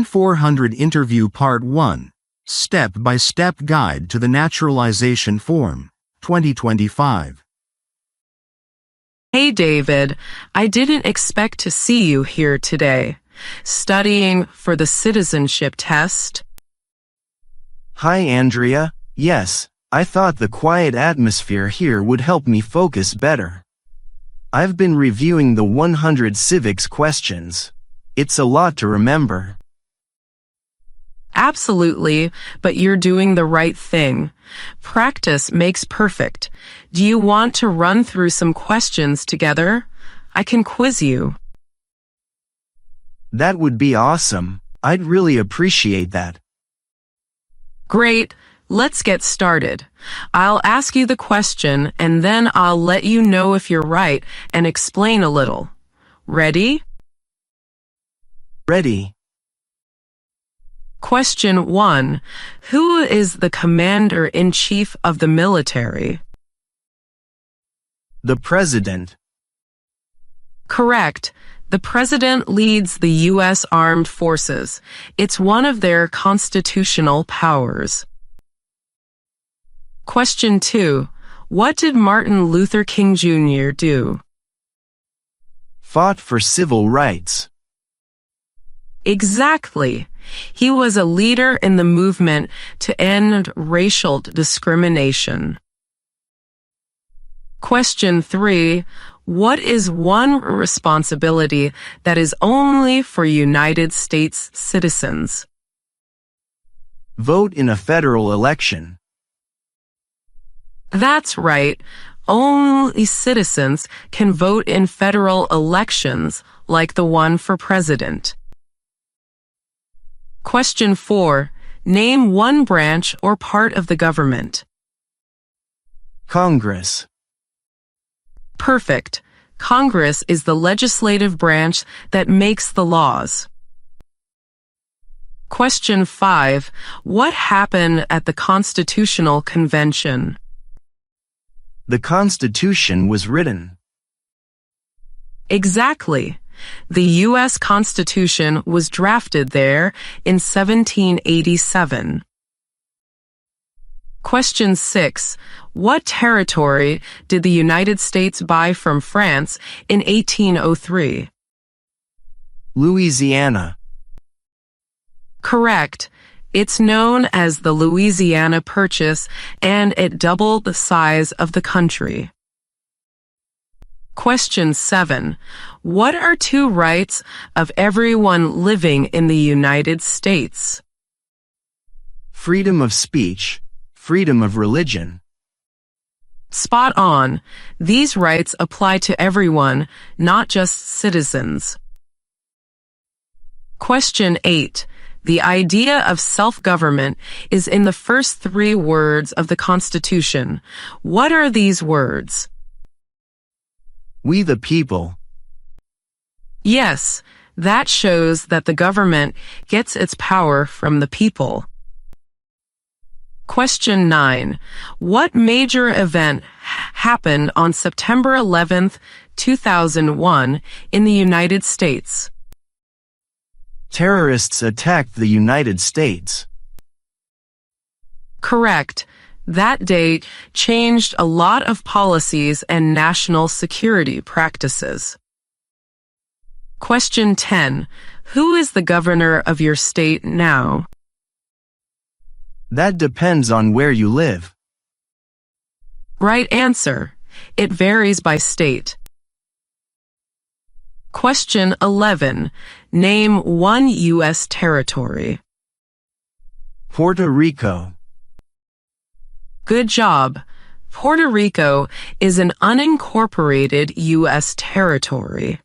N-400 Interview Part 1, Step-by-Step Guide to the Naturalization Form, 2025. Hey David, I didn't expect to see you here today. Studying for the citizenship test? Hi Andrea, yes, I thought the quiet atmosphere here would help me focus better. I've been reviewing the 100 civics questions. It's a lot to remember. Absolutely, but you're doing the right thing. Practice makes perfect. Do you want to run through some questions together? I can quiz you. That would be awesome. I'd really appreciate that. Great. Let's get started. I'll ask you the question and then I'll let you know if you're right and explain a little. Ready? Ready. Question 1. Who is the Commander-in-Chief of the military? The President. Correct. The President leads the U.S. Armed Forces. It's one of their constitutional powers. Question 2. What did Martin Luther King Jr. do? Fought for civil rights. Exactly. He was a leader in the movement to end racial discrimination. Question 3. What is one responsibility that is only for United States citizens? Vote in a federal election. That's right. Only citizens can vote in federal elections like the one for president. Question 4. Name one branch or part of the government. Congress. Perfect. Congress is the legislative branch that makes the laws. Question 5. What happened at the Constitutional Convention? The Constitution was written. Exactly. The U.S. Constitution was drafted there in 1787. Question 6. What territory did the United States buy from France in 1803? Louisiana. Correct. It's known as the Louisiana Purchase, and it doubled the size of the country. Question 7. What are two rights of everyone living in the United States? Freedom of speech, freedom of religion. Spot on. These rights apply to everyone, not just citizens. Question 8. The idea of self-government is in the first 3 words of the Constitution. What are these words? We the people. Yes, that shows that the government gets its power from the people. Question 9. What major event happened on September 11, 2001 in the United States? Terrorists attacked the United States. Correct. That date changed a lot of policies and national security practices. Question 10. Who is the governor of your state now? That depends on where you live. Right answer. It varies by state. Question 11. Name one U.S. territory. Puerto Rico. Good job. Puerto Rico is an unincorporated U.S. territory.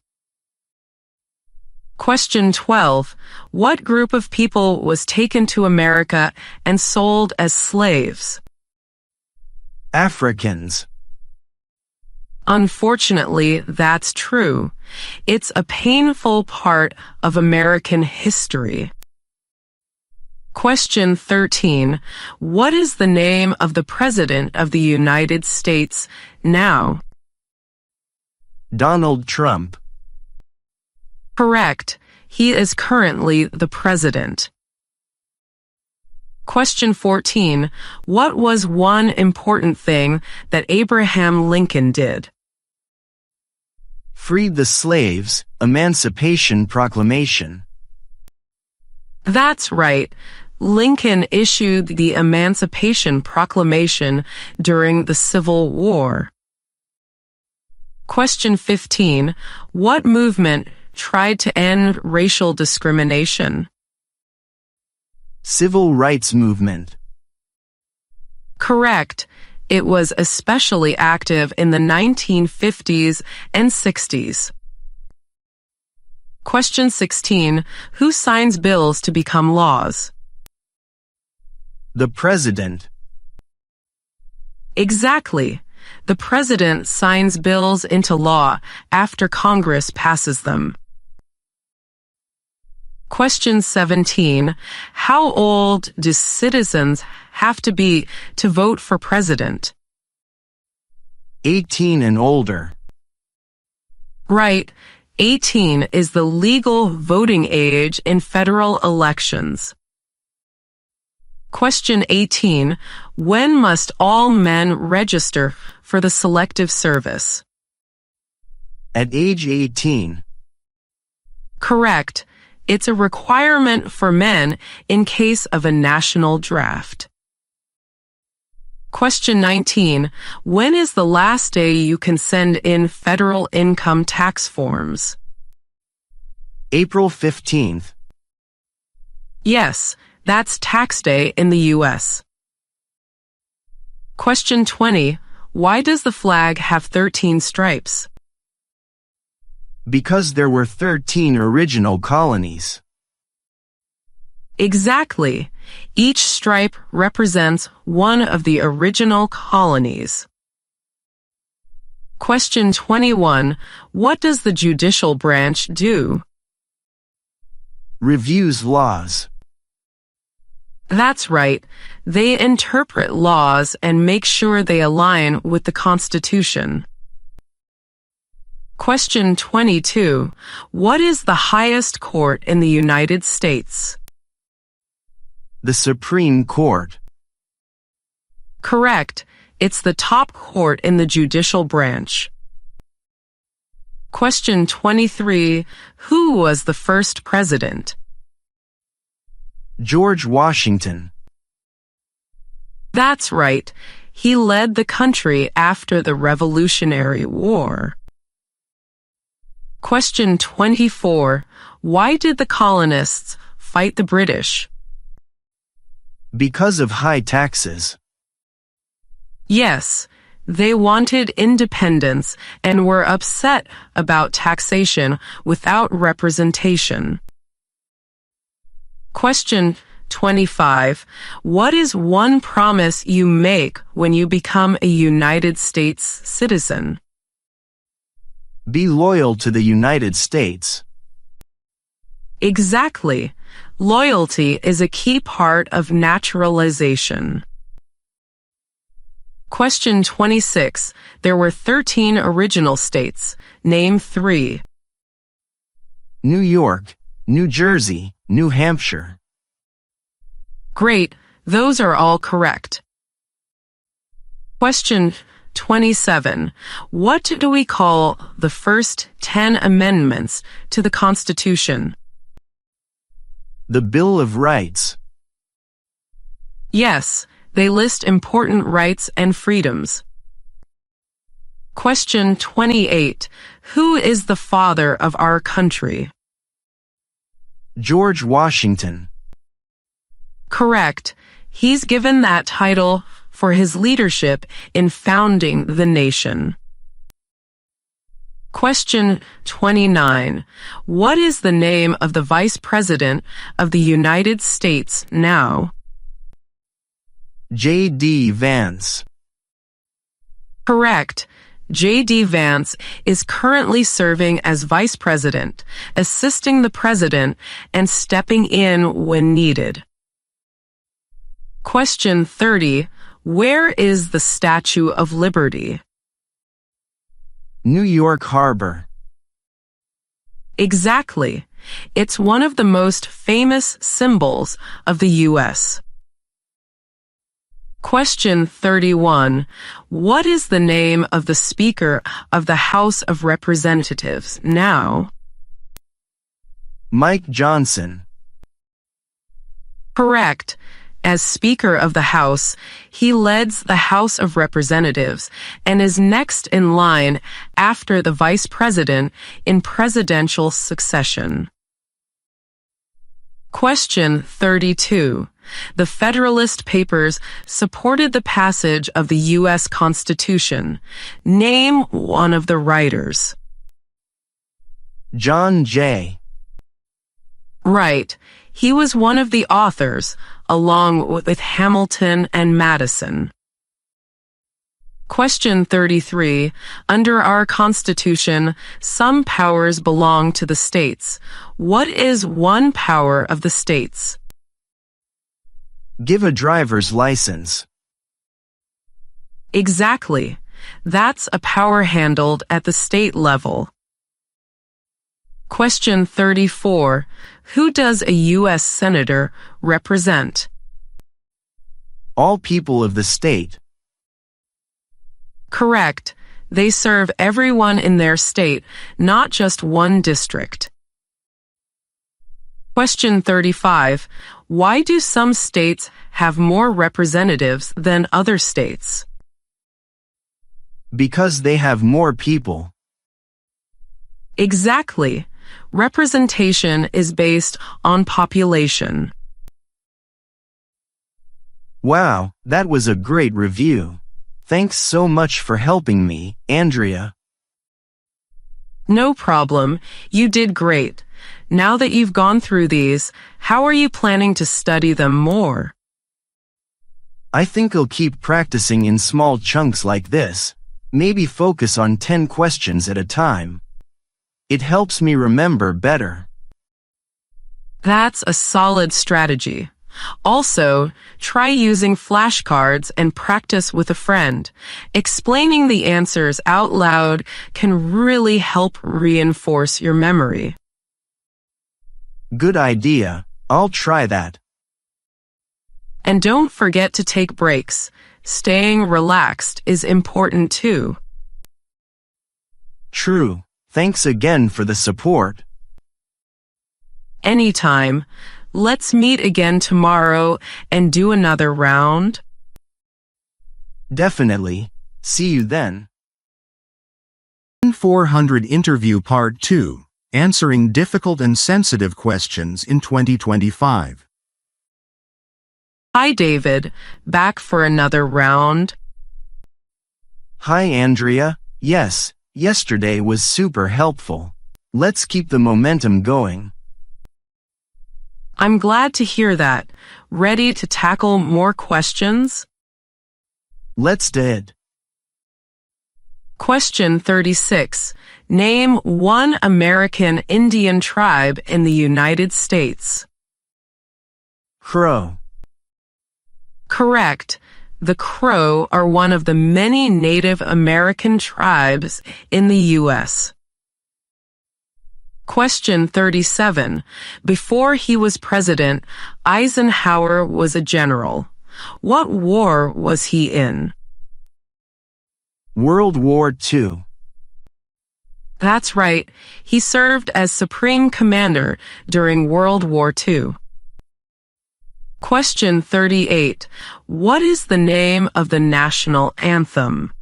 Question 12. What group of people was taken to America and sold as slaves? Africans. Unfortunately, that's true. It's a painful part of American history. Question 13. What is the name of the President of the United States now? Donald Trump. Correct. He is currently the president. Question 14. What was one important thing that Abraham Lincoln did? Freed the slaves, Emancipation Proclamation. That's right. Lincoln issued the Emancipation Proclamation during the Civil War. Question 15. What movement tried to end racial discrimination? Civil Rights Movement. Correct. It was especially active in the 1950s and 60s. Question 16. Who signs bills to become laws? The President. Exactly. The President signs bills into law after Congress passes them. Question 17. How old do citizens have to be to vote for president? 18 and older. Right. 18 is the legal voting age in federal elections. Question 18. When must all men register for the Selective Service? At age 18. Correct. It's a requirement for men in case of a national draft. Question 19. When is the last day you can send in federal income tax forms? April 15th. Yes, that's tax day in the U.S. Question 20. Why does the flag have 13 stripes? Because there were 13 original colonies. Exactly. Each stripe represents one of the original colonies. Question 21. What does the judicial branch do? Reviews laws. That's right. They interpret laws and make sure they align with the Constitution. Question 22. What is the highest court in the United States? The Supreme Court. Correct. It's the top court in the judicial branch. Question 23. Who was the first president? George Washington. That's right. He led the country after the Revolutionary War. Question 24. Why did the colonists fight the British? Because of high taxes. Yes, they wanted independence and were upset about taxation without representation. Question 25. What is one promise you make when you become a United States citizen? Be loyal to the United States. Exactly. Loyalty is a key part of naturalization. Question 26. There were 13 original states. Name 3. New York, New Jersey, New Hampshire. Great. Those are all correct. Question 27. What do we call the first 10 amendments to the Constitution? The Bill of Rights. Yes, they list important rights and freedoms. Question 28. Who is the father of our country? George Washington. Correct. He's given that title for his leadership in founding the nation. Question 29. What is the name of the Vice President of the United States now? J.D. Vance. Correct. J.D. Vance is currently serving as Vice President, assisting the President and stepping in when needed. Question 30. Where is the Statue of Liberty? New York Harbor. Exactly. It's one of the most famous symbols of the U.S. Question 31. What is the name of the Speaker of the House of Representatives now? Mike Johnson. Correct. As Speaker of the House, he leads the House of Representatives and is next in line after the Vice President in presidential succession. Question 32. The Federalist Papers supported the passage of the U.S. Constitution. Name one of the writers. John Jay. Right. He was one of the authors, along with Hamilton and Madison. Question 33. Under our Constitution, some powers belong to the states. What is one power of the states? Give a driver's license. Exactly. That's a power handled at the state level. Question 34. Who does a U.S. Senator represent? All people of the state. Correct. They serve everyone in their state, not just one district. Question 35. Why do some states have more representatives than other states? Because they have more people. Exactly. Representation is based on population. Wow, that was a great review. Thanks so much for helping me, Andrea. No problem. You did great. Now that you've gone through these, how are you planning to study them more? I think I'll keep practicing in small chunks like this. Maybe focus on 10 questions at a time. It helps me remember better. That's a solid strategy. Also, try using flashcards and practice with a friend. Explaining the answers out loud can really help reinforce your memory. Good idea. I'll try that. And don't forget to take breaks. Staying relaxed is important too. True. Thanks again for the support. Anytime. Let's meet again tomorrow and do another round. Definitely. See you then. N-400 Interview Part 2. Answering difficult and sensitive questions in 2025. Hi, David. Back for another round? Hi, Andrea. Yes, yesterday was super helpful. Let's keep the momentum going. I'm glad to hear that. Ready to tackle more questions? Let's do it. Question 36. Name one American Indian tribe in the United States. Crow. Correct. The Crow are one of the many Native American tribes in the U.S. Question 37. Before he was president, Eisenhower was a general. What war was he in? World War II. That's right. He served as Supreme Commander during World War II. Question 38. What is the name of the national anthem?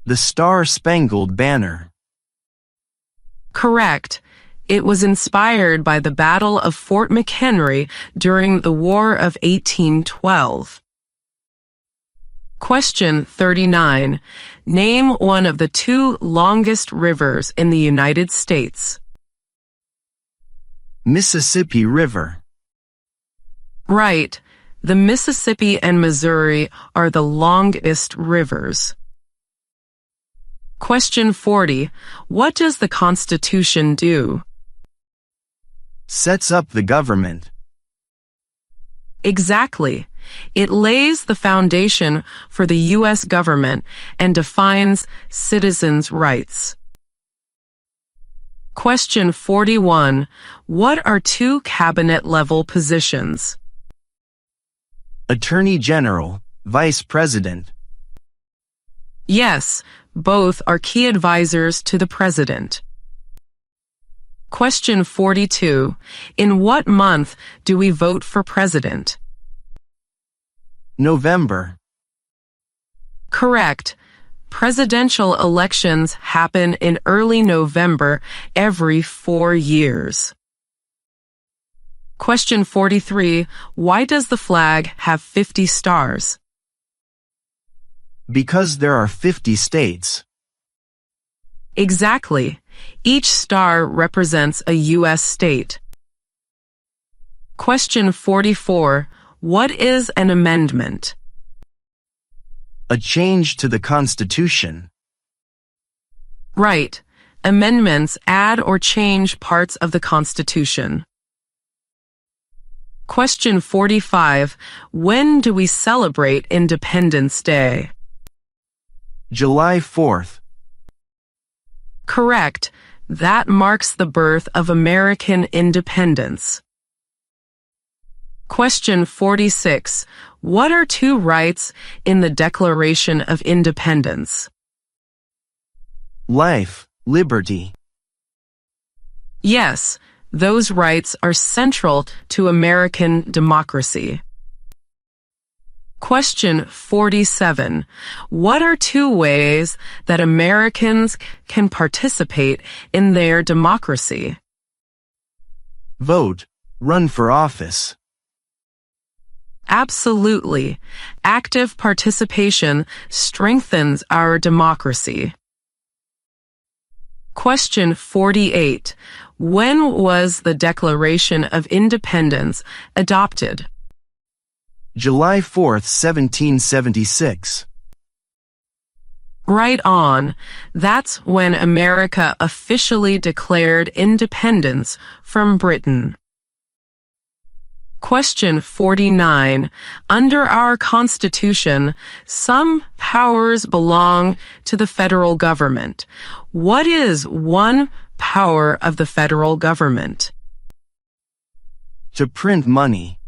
The Star-Spangled Banner. Correct. It was inspired by the Battle of Fort McHenry during the War of 1812. Question 39. Name one of the two longest rivers in the United States. Mississippi River. Right. The Mississippi and Missouri are the longest rivers. Question 40. What does the Constitution do? Sets up the government. Exactly. It lays the foundation for the U.S. government and defines citizens' rights. Question 41. What are two cabinet-level positions? Attorney General, Vice President. Yes, both are key advisors to the President. Question 42. In what month do we vote for President? November. Correct. Presidential elections happen in early November every 4 years. Question 43. Why does the flag have 50 stars? Because there are 50 states. Exactly. Each star represents a U.S. state. Question 44. What is an amendment? A change to the Constitution. Right. Amendments add or change parts of the Constitution. Question 45. When do we celebrate Independence Day? July 4th. Correct. That marks the birth of American independence. Question 46. What are two rights in the Declaration of Independence? Life, liberty. Yes, those rights are central to American democracy. Question 47. What are two ways that Americans can participate in their democracy? Vote, run for office. Absolutely. Active participation strengthens our democracy. Question 48. When was the Declaration of Independence adopted? July 4th, 1776. Right on. That's when America officially declared independence from Britain. Question 49. Under our Constitution, some powers belong to the federal government. What is one power of the federal government? To print money.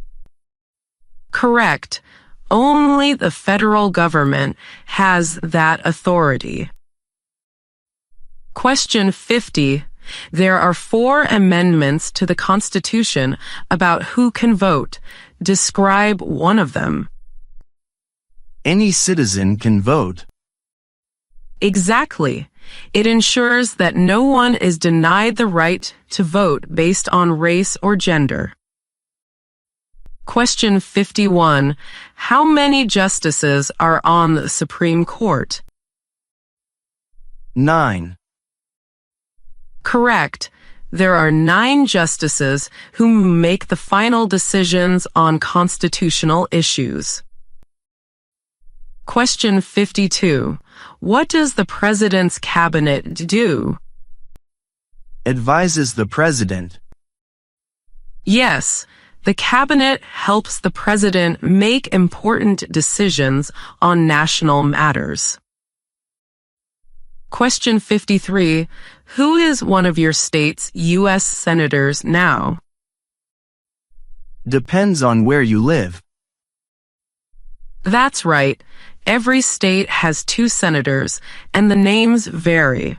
Correct. Only the federal government has that authority. Question 50. There are 4 amendments to the Constitution about who can vote. Describe one of them. Any citizen can vote. Exactly. It ensures that no one is denied the right to vote based on race or gender. Question 51. How many justices are on the Supreme Court? 9. Correct. There are 9 justices who make the final decisions on constitutional issues. Question 52. What does the President's cabinet do? Advises the President. Yes, the cabinet helps the President make important decisions on national matters. Question 53. Who is one of your state's U.S. senators now? Depends on where you live. That's right. Every state has 2 senators, and the names vary.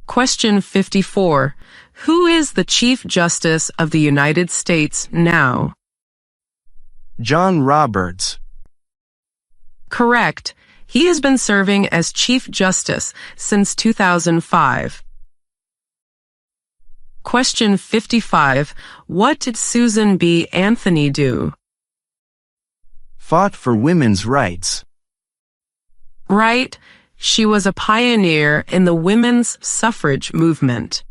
Question 54. Who is the Chief Justice of the United States now? John Roberts. Correct. He has been serving as Chief Justice since 2005. Question 55. What did Susan B. Anthony do? Fought for women's rights. Right. She was a pioneer in the women's suffrage movement.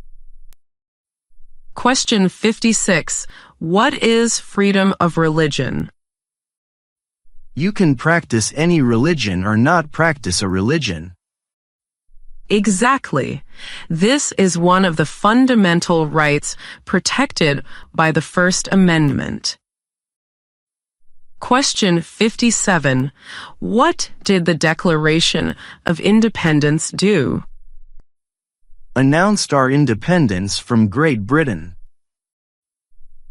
Question 56. What is freedom of religion? You can practice any religion or not practice a religion. Exactly. This is one of the fundamental rights protected by the First Amendment. Question 57. What did the Declaration of Independence do? announced our independence from Great Britain.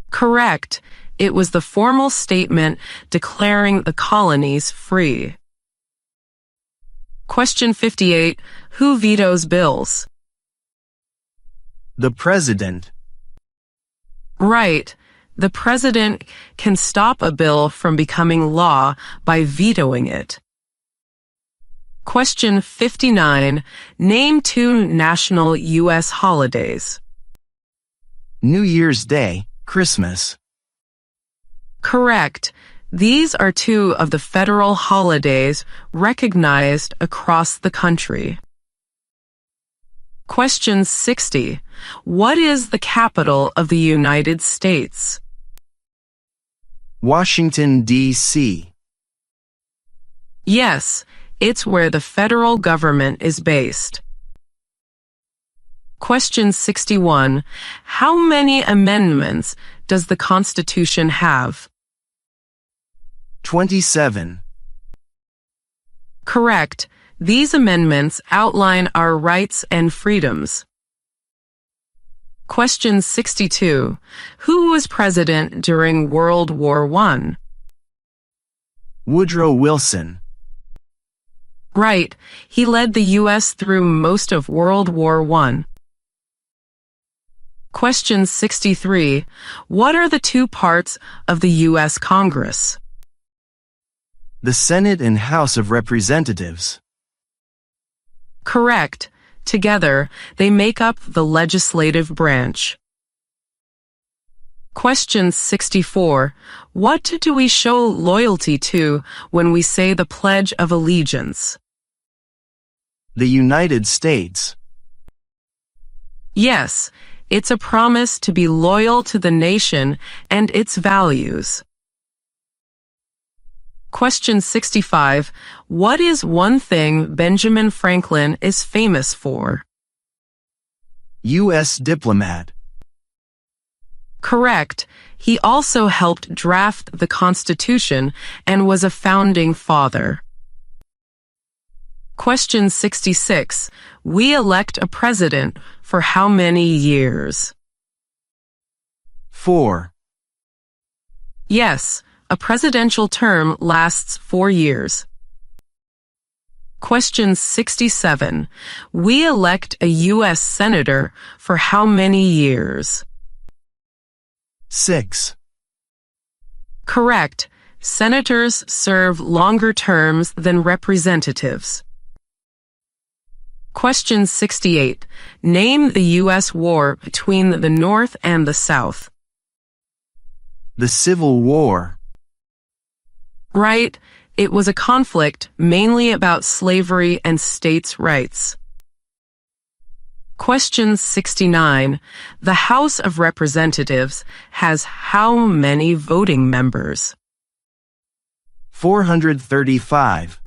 Correct. It was the formal statement declaring the colonies free. Question 58. Who vetoes bills? The President. Right. The president can stop a bill from becoming law by vetoing it. Question 59. Name 2 national U.S. holidays. New Year's Day, Christmas. Correct. These are 2 of the federal holidays recognized across the country. Question 60. What is the capital of the United States? Washington, D.C. Yes, it's where the federal government is based. Question 61. How many amendments does the Constitution have? 27. Correct. These amendments outline our rights and freedoms. Question 62. Who was president during World War I? Woodrow Wilson. Right. He led the U.S. through most of World War I. Question 63. What are the 2 parts of the U.S. Congress? The Senate and House of Representatives. Correct. Together, they make up the legislative branch. Question 64. What do we show loyalty to when we say the Pledge of Allegiance? The United States. Yes, it's a promise to be loyal to the nation and its values. Question 65. What is one thing Benjamin Franklin is famous for? U.S. diplomat. Correct. He also helped draft the Constitution and was a founding father. Question 66. We elect a president for how many years? 4. Yes. A presidential term lasts 4 years. Question 67. We elect a U.S. senator for how many years? 6. Correct. Senators serve longer terms than representatives. Question 68. Name the U.S. war between the North and the South. The Civil War. Right. It was a conflict mainly about slavery and states' rights. Question 69. The House of Representatives has how many voting members? 435.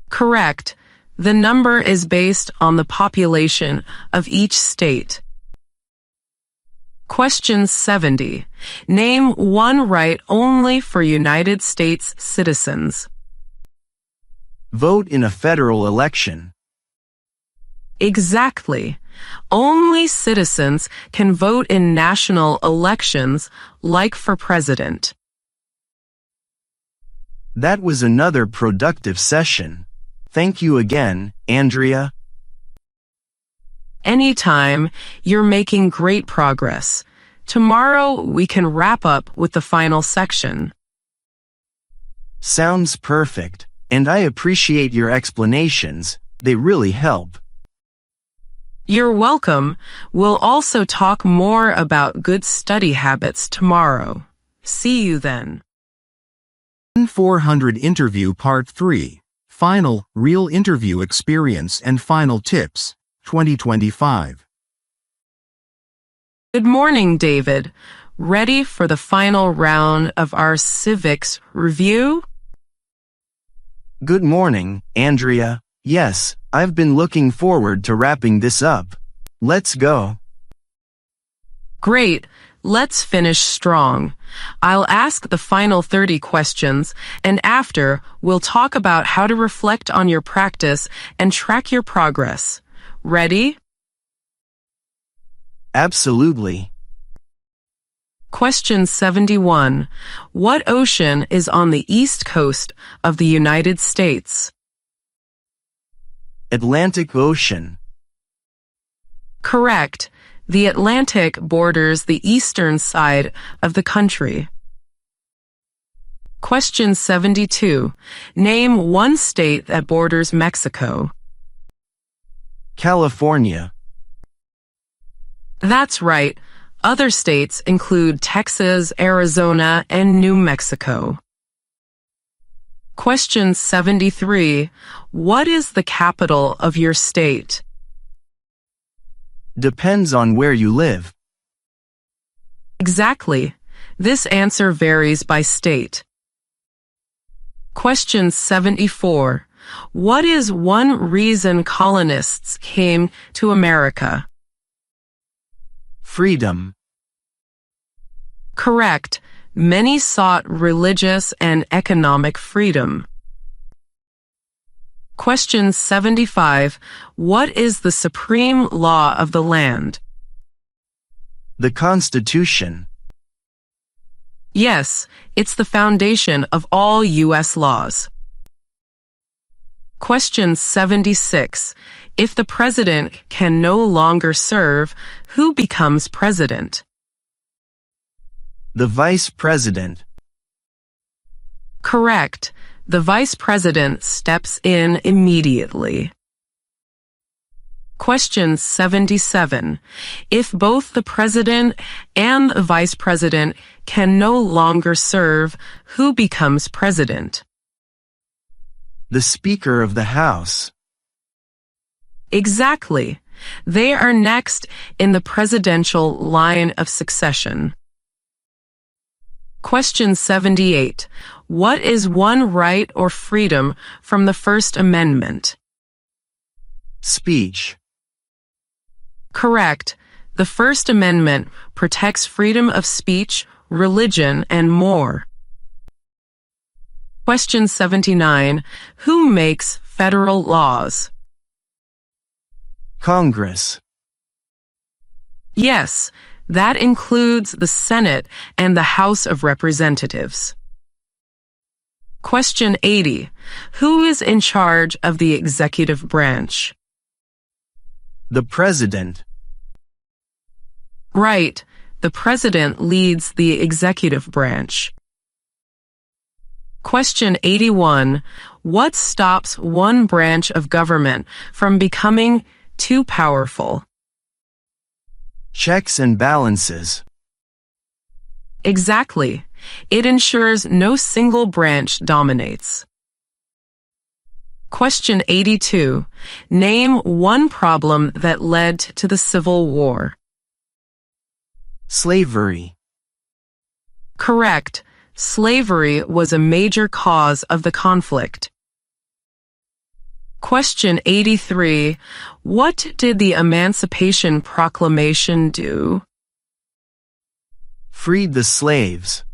Correct. The number is based on the population of each state. Question 70. Name one right only for United States citizens. Vote in a federal election. Exactly. Only citizens can vote in national elections, like for president. That was another productive session. Thank you again, Andrea. Anytime. You're making great progress. Tomorrow we can wrap up with the final section. Sounds perfect, and I appreciate your explanations. They really help. You're welcome. We'll also talk more about good study habits tomorrow. See you then. N-400 Interview Part 3. Final, Real Interview Experience and Final Tips, 2025. Good morning, David. Ready for the final round of our civics review? Good morning, Andrea. Yes, I've been looking forward to wrapping this up. Let's go. Great. Let's finish strong. I'll ask the final 30 questions, and after, we'll talk about how to reflect on your practice and track your progress. Ready? Absolutely. Question 71. What ocean is on the east coast of the United States? Atlantic Ocean. Correct. The Atlantic borders the eastern side of the country. Question 72. Name one state that borders Mexico. California. That's right. Other states include Texas, Arizona, and New Mexico. Question 73. What is the capital of your state? Depends on where you live. Exactly. This answer varies by state. Question 74. What is one reason colonists came to America? Freedom. Correct. Many sought religious and economic freedom. Question 75. What is the supreme law of the land? The Constitution. Yes, it's the foundation of all U.S. laws. Question 76. If the president can no longer serve, who becomes president? The Vice President. Correct. The vice president steps in immediately. Question 77. If both the president and the vice president can no longer serve, who becomes president? The Speaker of the House. Exactly. They are next in the presidential line of succession. Question 78. What is one right or freedom from the First Amendment? Speech. Correct. The First Amendment protects freedom of speech, religion, and more. Question 79. Who makes federal laws? Congress. Yes, that includes the Senate and the House of Representatives. Question 80. Who is in charge of the executive branch? The President. Right. The President leads the executive branch. Question 81. What stops one branch of government from becoming too powerful? Checks and balances. Exactly. It ensures no single branch dominates. Question 82. Name one problem that led to the Civil War. Slavery. Correct. Slavery was a major cause of the conflict. Question 83. What did the Emancipation Proclamation do? Freed the slaves.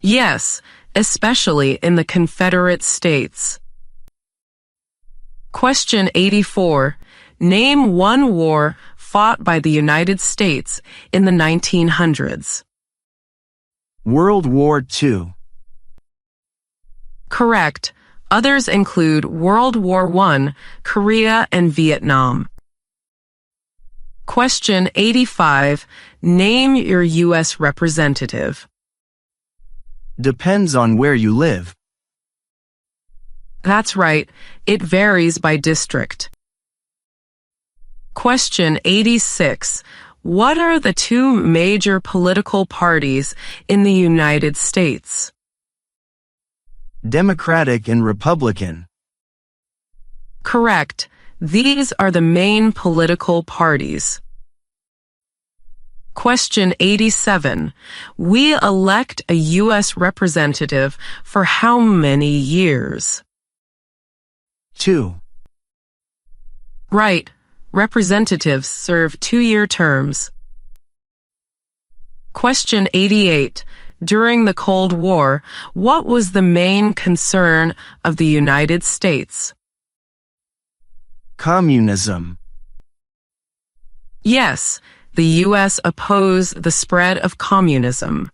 Yes, especially in the Confederate States. Question 84. Name one war fought by the United States in the 1900s. World War II. Correct. Others include World War I, Korea, and Vietnam. Question 85. Name your U.S. representative. Depends on where you live. That's right. It varies by district. Question 86. What are the two major political parties in the United States? Democratic and Republican. Correct. These are the main political parties. Question 87. We elect a U.S. representative for how many years? 2. Right. Representatives serve 2-year terms. Question 88. During the Cold War, what was the main concern of the United States? Communism. Yes, the U.S. opposed the spread of communism.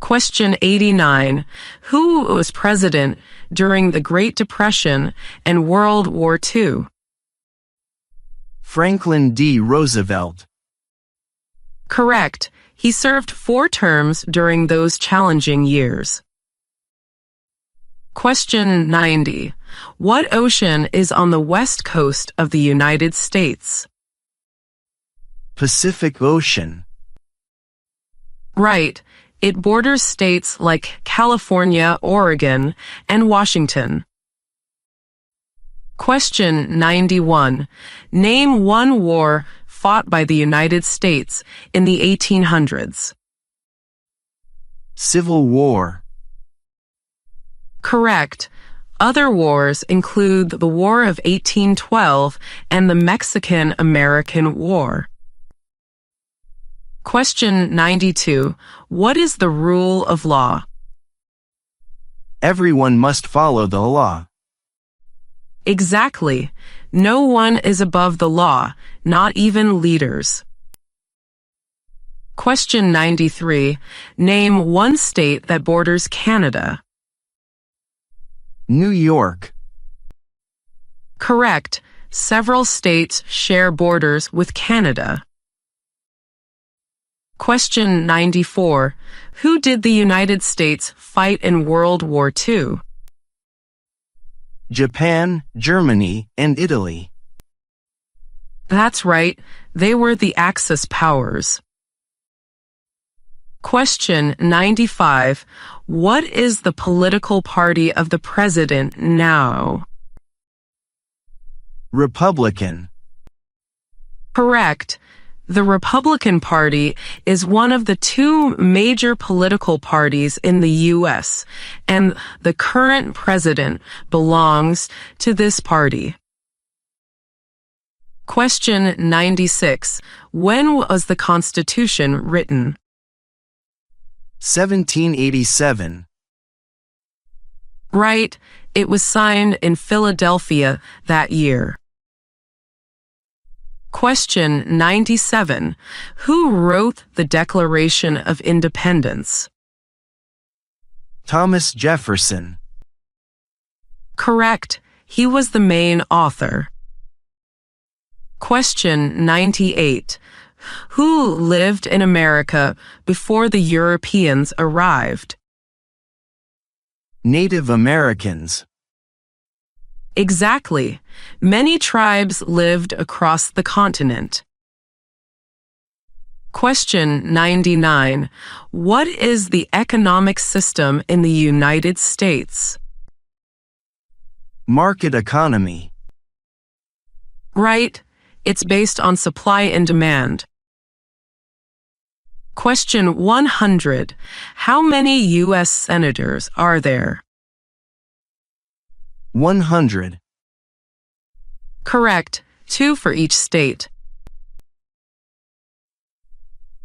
Question 89. Who was president during the Great Depression and World War II? Franklin D. Roosevelt. Correct. He served 4 terms during those challenging years. Question 90. What ocean is on the west coast of the United States? Pacific Ocean. Right. It borders states like California, Oregon, and Washington. Question 91. Name one war fought by the United States in the 1800s. Civil War. Correct. Other wars include the War of 1812 and the Mexican-American War. Question 92. What is the rule of law? Everyone must follow the law. Exactly. No one is above the law, not even leaders. Question 93. Name one state that borders Canada. New York. Correct. Several states share borders with Canada. Question 94. Who did the United States fight in World War II? Japan, Germany, and Italy. That's right. They were the Axis powers. Question 95. What is the political party of the president now? Republican. Correct. The Republican Party is one of the 2 major political parties in the U.S., and the current president belongs to this party. Question 96. When was the Constitution written? 1787. Right. It was signed in Philadelphia that year. Question 97. Who wrote the Declaration of Independence? Thomas Jefferson. Correct. He was the main author. Question 98. Who lived in America before the Europeans arrived? Native Americans. Exactly. Many tribes lived across the continent. Question 99. What is the economic system in the United States? Market economy. Right. It's based on supply and demand. Question 100. How many U.S. senators are there? 100. Correct. 2 for each state.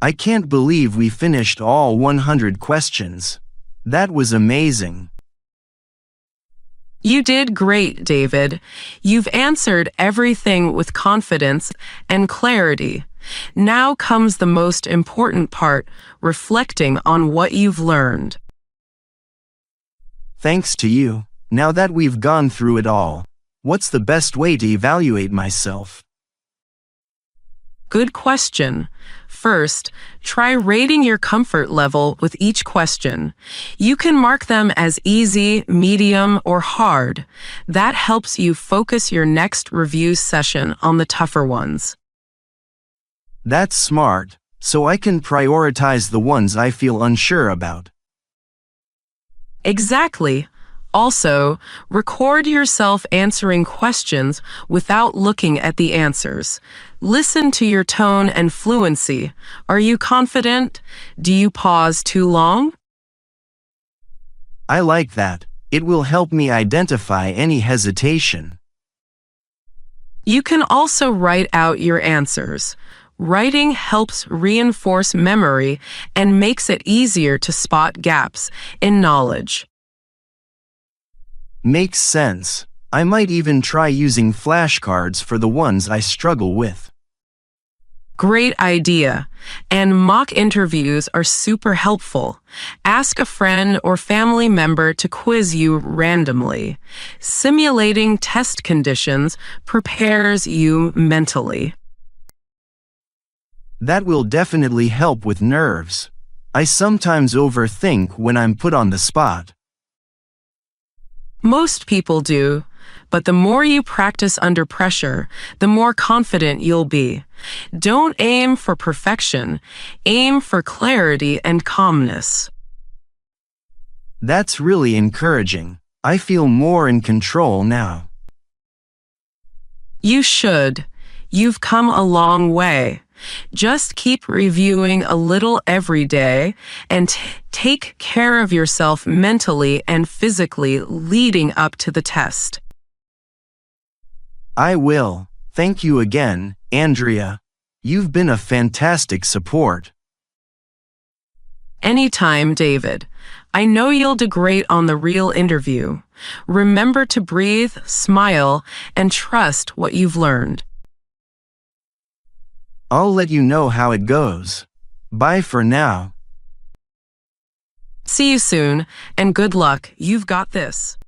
I can't believe we finished all 100 questions. That was amazing. You did great, David. You've answered everything with confidence and clarity. Now comes the most important part, reflecting on what you've learned. Thanks to you. Now that we've gone through it all, what's the best way to evaluate myself? Good question. First, try rating your comfort level with each question. You can mark them as easy, medium, or hard. That helps you focus your next review session on the tougher ones. That's smart, so I can prioritize the ones I feel unsure about. Exactly. Also, record yourself answering questions without looking at the answers. Listen to your tone and fluency. Are you confident? Do you pause too long? I like that. It will help me identify any hesitation. You can also write out your answers. Writing helps reinforce memory and makes it easier to spot gaps in knowledge. Makes sense. I might even try using flashcards for the ones I struggle with. Great idea. And mock interviews are super helpful. Ask a friend or family member to quiz you randomly. Simulating test conditions prepares you mentally. That will definitely help with nerves. I sometimes overthink when I'm put on the spot. Most people do, but the more you practice under pressure, the more confident you'll be. Don't aim for perfection. Aim for clarity and calmness. That's really encouraging. I feel more in control now. You should. You've come a long way. Just keep reviewing a little every day and take care of yourself mentally and physically leading up to the test. I will. Thank you again, Andrea. You've been a fantastic support. Anytime, David. I know you'll do great on the real interview. Remember to breathe, smile, and trust what you've learned. I'll let you know how it goes. Bye for now. See you soon, and good luck. You've got this.